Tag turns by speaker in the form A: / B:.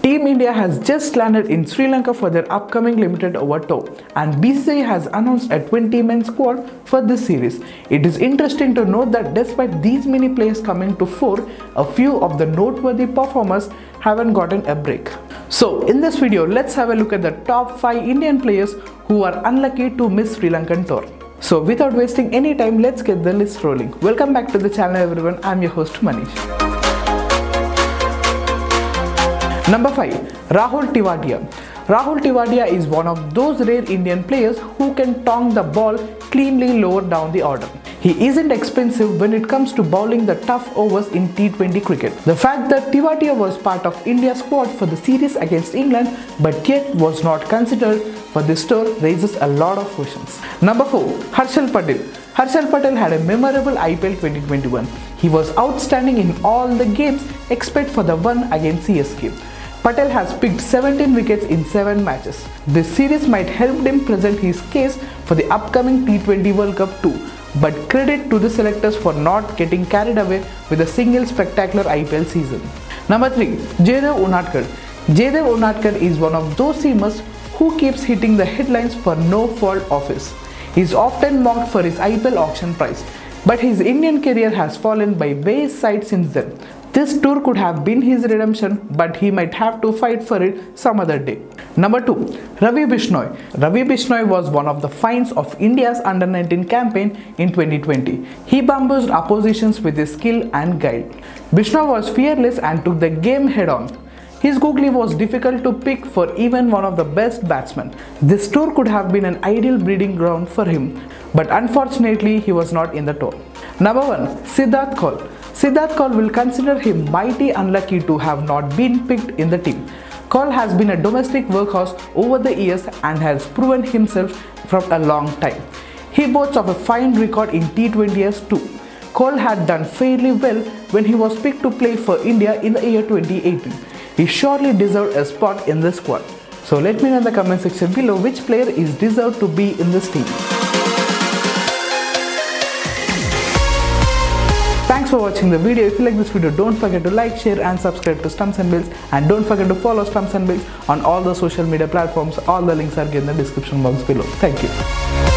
A: Team India has just landed in Sri Lanka for their upcoming limited over tour, and BCCI has announced a 20-man squad for this series. It is interesting to note that despite these many players coming to fore, a few of the noteworthy performers haven't gotten a break. So in this video, let's have a look at the top 5 Indian players who are unlucky to miss Sri Lankan tour. So without wasting any time, let's get the list rolling. Welcome back to the channel everyone, I'm your host Manish. Number 5. Rahul Tewatia. Rahul Tewatia is one of those rare Indian players who can tong the ball cleanly lower down the order. He isn't expensive when it comes to bowling the tough overs in T20 cricket. The fact that Tewatia was part of India's squad for the series against England but yet was not considered for this tour raises a lot of questions. Number 4. Harshal Patel. Harshal Patel had a memorable IPL 2021. He was outstanding in all the games except for the one against CSK. Patel has picked 17 wickets in 7 matches. This series might help him present his case for the upcoming T20 World Cup too, but credit to the selectors for not getting carried away with a single spectacular IPL season. Number 3. Jaydev Unadkat. Jaydev Unadkat is one of those seamers who keeps hitting the headlines for no fault of his. He is often mocked for his IPL auction price, but his Indian career has fallen by wayside since then. This tour could have been his redemption, but he might have to fight for it some other day. Number 2. Ravi Bishnoi. Ravi Bishnoi was one of the finds of India's under-19 campaign in 2020. He bamboozled oppositions with his skill and guile. Bishnoi was fearless and took the game head-on. His googly was difficult to pick for even one of the best batsmen. This tour could have been an ideal breeding ground for him, but unfortunately he was not in the tour. Number 1. Siddharth Kaul. Siddharth Kaul will consider him mighty unlucky to have not been picked in the team. Kaul has been a domestic workhorse over the years and has proven himself from a long time. He boasts of a fine record in T20s too. Kaul had done fairly well when he was picked to play for India in the year 2018. He surely deserved a spot in the squad. So let me know in the comment section below which player is deserved to be in this team. Thanks for watching the video. If you like this video, don't forget to like, share and subscribe to Stumps and Bills, and don't forget to follow Stumps and Bills on all the social media platforms. All the links are given in the description box below. Thank you.